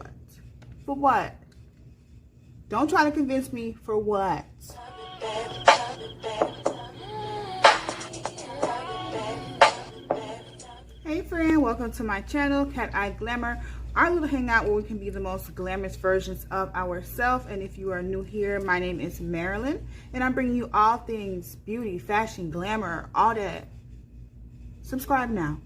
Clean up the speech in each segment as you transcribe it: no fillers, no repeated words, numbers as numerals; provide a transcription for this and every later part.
what? For what? Don't try to convince me. For what? Hey friend, welcome to my channel, Cateyeglamour, our little hangout where we can be the most glamorous versions of ourselves. And if you are new here, my name is Marilyn, and I'm bringing you all things beauty, fashion, glamour, all that. Subscribe now.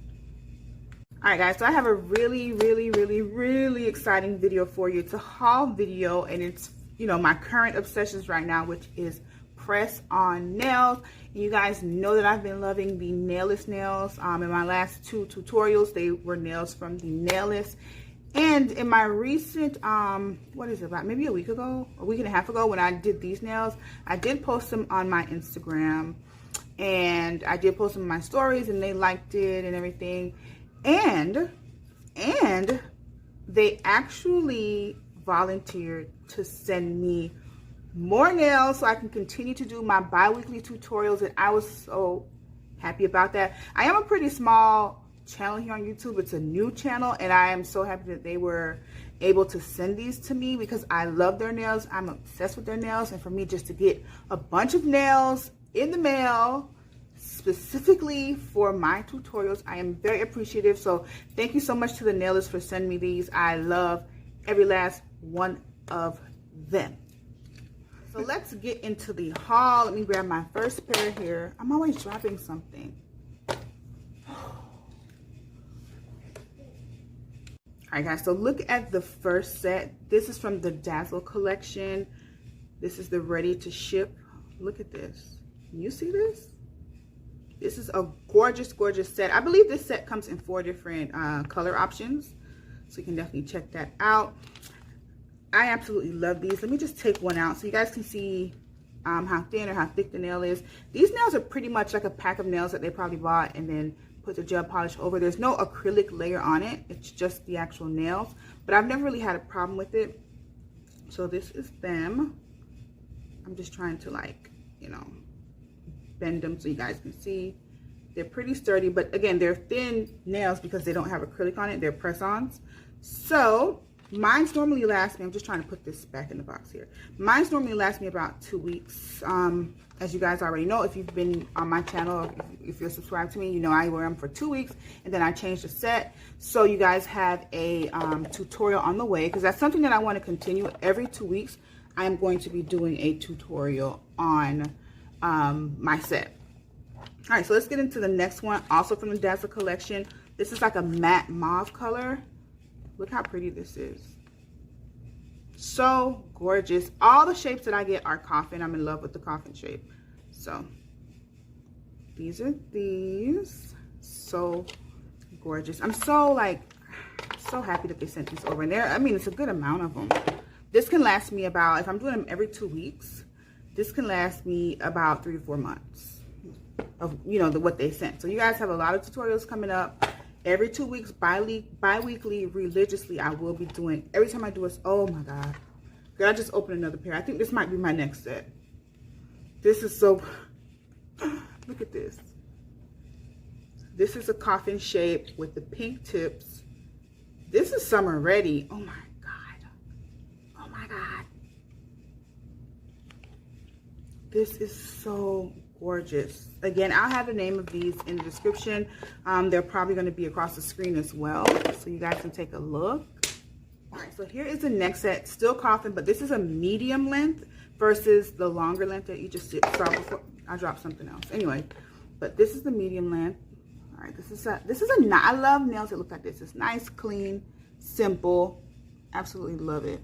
Alright guys, so I have a really exciting video for you. It's a haul video, and it's, you know, my current obsessions right now, which is press on nails. You guys know that I've been loving the NAILEST nails. In my last two tutorials, they were nails from the NAILEST. And in my recent, what is it, about maybe a week and a half ago, when I did these nails, I did post them on my Instagram, and I did post them in my stories, and they liked it and everything. And they actually volunteered to send me more nails so I can continue to do my bi-weekly tutorials, and I was so happy about that. I am a pretty small channel here on YouTube. It's a new channel, and I am so happy that they were able to send these to me because I love their nails. I'm obsessed with their nails, and for me just to get a bunch of nails in the mail specifically for my tutorials, I am very appreciative. So thank you so much to the NAILEST for sending me these. I love every last one of them. So let's get into the haul. Let me grab my first pair here. I'm always dropping something. Alright guys, so look at the first set. This is from the Dazzle collection. This is the ready to ship. Look at this. Can you see this? This is a gorgeous set. I believe this set comes in 4 different color options, so you can definitely check that out. I absolutely love these. Let me just take one out so you guys can see how thin or how thick the nail is. These nails are pretty much like a pack of nails that they probably bought and then put the gel polish over. There's no acrylic layer on it. It's just the actual nails, but I've never really had a problem with it. So this is them. I'm just trying to, like, you know, bend them so you guys can see. They're pretty sturdy, but again, they're thin nails because they don't have acrylic on it. They're press-ons. So mine's normally last me, I'm just trying to put this back in the box here. Mine's normally last me about 2 weeks. As you guys already know, if you've been on my channel, if you're subscribed to me, you know I wear them for 2 weeks, and then I change the set. So you guys have a tutorial on the way, because that's something that I want to continue. Every 2 weeks, I am going to be doing a tutorial on my set. All right, so let's get into the next one, also from the Dazzle collection. This is like a matte mauve color. Look how pretty this is. So gorgeous. All the shapes that I get are Coffin. I'm in love with the Coffin shape. So these are these. So gorgeous. I'm so, like, so happy that they sent these over. And there, I mean, it's a good amount of them. This can last me about, if I'm doing them every 2 weeks, this can last me about 3 to 4 months of, you know, what they sent. So you guys have a lot of tutorials coming up. Every 2 weeks, bi-weekly, religiously, I will be doing. Every time I do this, oh my God. Girl, I just opened another pair. I think this might be my next set. This is so, look at this. This is a Coffin shape with the pink tips. This is summer ready. Oh my God. Oh my God. This is so gorgeous. Again, I'll have the name of these in the description. They're probably going to be across the screen as well, so you guys can take a look. All right, so here is the next set. Still Coffin, but this is a medium length versus the longer length that you just saw before. I dropped something else. Anyway, but this is the medium length. All right, this is a I love nails that look like this. It's nice, clean, simple. Absolutely love it.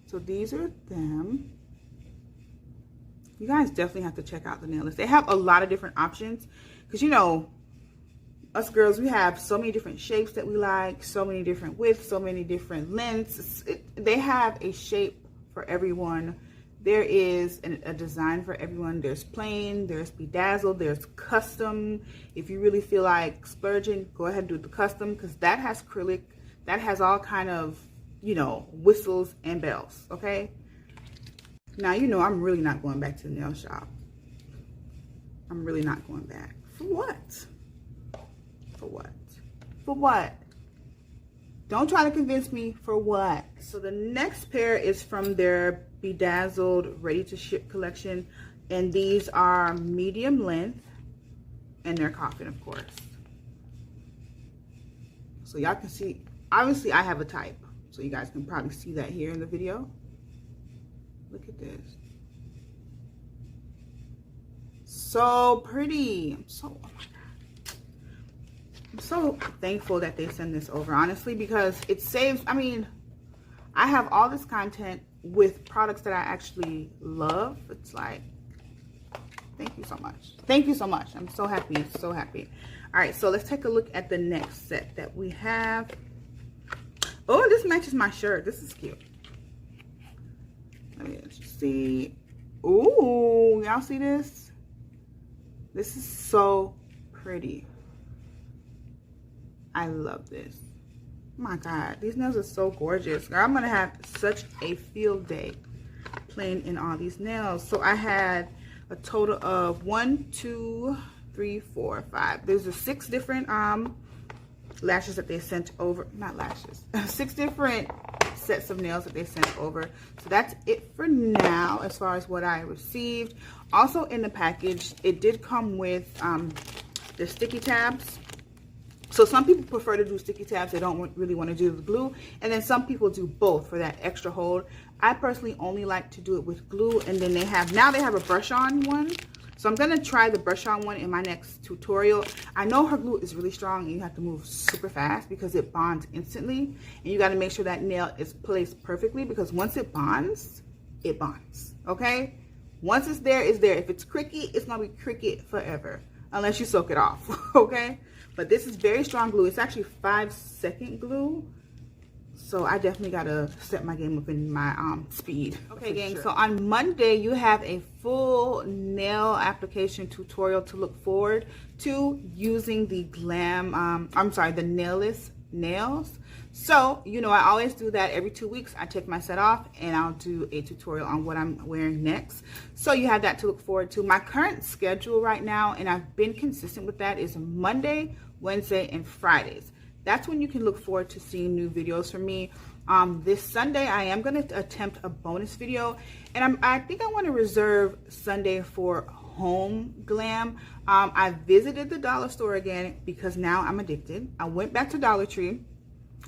So these are them. You guys definitely have to check out the NAILEST. They have a lot of different options because, you know, us girls, we have so many different shapes that we like, so many different widths, so many different lengths. They have a shape for everyone. There is a design for everyone. There's plain, there's bedazzled, there's custom. If you really feel like splurging, go ahead and do the custom, because that has acrylic, that has all kind of, you know, whistles and bells, okay? Now, you know, I'm really not going back to the nail shop. I'm really not going back. For what? For what? For what? Don't try to convince me for what. So the next pair is from their Bedazzled Ready to Ship collection. And these are medium length. And they're Coffin, of course. So y'all can see, obviously I have a type. So you guys can probably see that here in the video. Look at this. So pretty. Oh my God. I'm so thankful that they send this over, honestly, because it saves, I mean, I have all this content with products that I actually love. It's like, thank you so much. Thank you so much. I'm so happy, so happy. All right, so let's take a look at the next set that we have. Oh, this matches my shirt. This is cute. Let me see. Ooh, y'all see this? This is so pretty. I love this. Oh my God, these nails are so gorgeous. Girl, I'm gonna have such a field day playing in all these nails. So I had a total of 1, 2, 3, 4, 5. There's 6 different lashes that they sent over. Not lashes. 6 different sets of nails that they sent over. So that's it for now as far as what I received. Also in the package, it did come with the sticky tabs. So some people prefer to do sticky tabs. They don't really want to do the glue. And then some people do both for that extra hold. I personally only like to do it with glue. And then now they have a brush on one. So I'm going to try the brush on one in my next tutorial. I know her glue is really strong and you have to move super fast because it bonds instantly. And you got to make sure that nail is placed perfectly because once it bonds, okay? Once it's there, it's there. If it's cricket, it's going to be cricket forever unless you soak it off, okay? But this is very strong glue. It's actually 5-second glue. So I definitely got to step my game up in my speed. Okay, gang, sure. So on Monday, you have a full nail application tutorial to look forward to using the Glam, the NAILEST nails. So, you know, I always do that every 2 weeks. I take my set off and I'll do a tutorial on what I'm wearing next. So you have that to look forward to. My current schedule right now, and I've been consistent with that, is Monday, Wednesday, and Fridays. That's when you can look forward to seeing new videos from me. This Sunday, I am going to attempt a bonus video. And I think I want to reserve Sunday for home glam. I visited the dollar store again because now I'm addicted. I went back to Dollar Tree.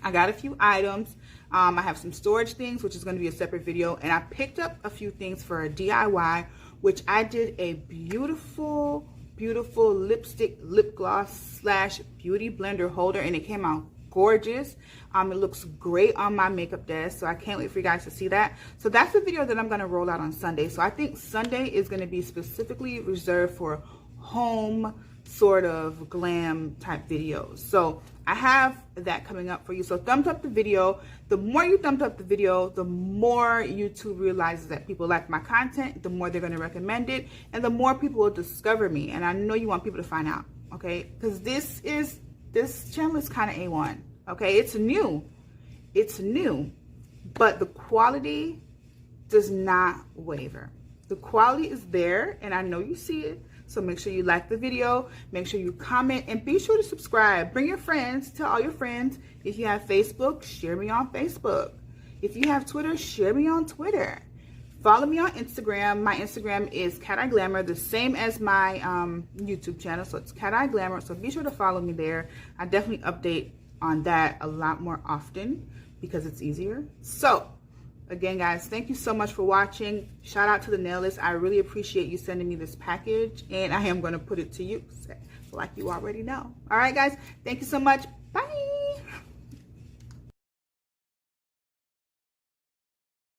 I got a few items. I have some storage things, which is going to be a separate video. And I picked up a few things for a DIY, which I did a beautiful lipstick lip gloss / beauty blender holder, and it came out gorgeous. It looks great on my makeup desk, so I can't wait for you guys to see that. So that's the video that I'm going to roll out on Sunday. So I think Sunday is going to be specifically reserved for home sort of glam type videos. So I have that coming up for you. So thumbs up the video. The more you thumbs up the video, the more YouTube realizes that people like my content, the more they're going to recommend it, and the more people will discover me. And I know you want people to find out, okay? Because this channel is kind of A1, okay? It's new, but the quality does not waver. The quality is there, and I know you see it. So make sure you like the video, make sure you comment, and be sure to subscribe. Bring your friends, tell all your friends. If you have Facebook, share me on Facebook. If you have Twitter, share me on Twitter. Follow me on Instagram. My Instagram is Cateyeglamour, the same as my YouTube channel. So it's Cateyeglamour. So be sure to follow me there. I definitely update on that a lot more often because it's easier. So again, guys, thank you so much for watching. Shout out to the NAILEST. I really appreciate you sending me this package, and I am going to put it to use like you already know. All right, guys, thank you so much. Bye.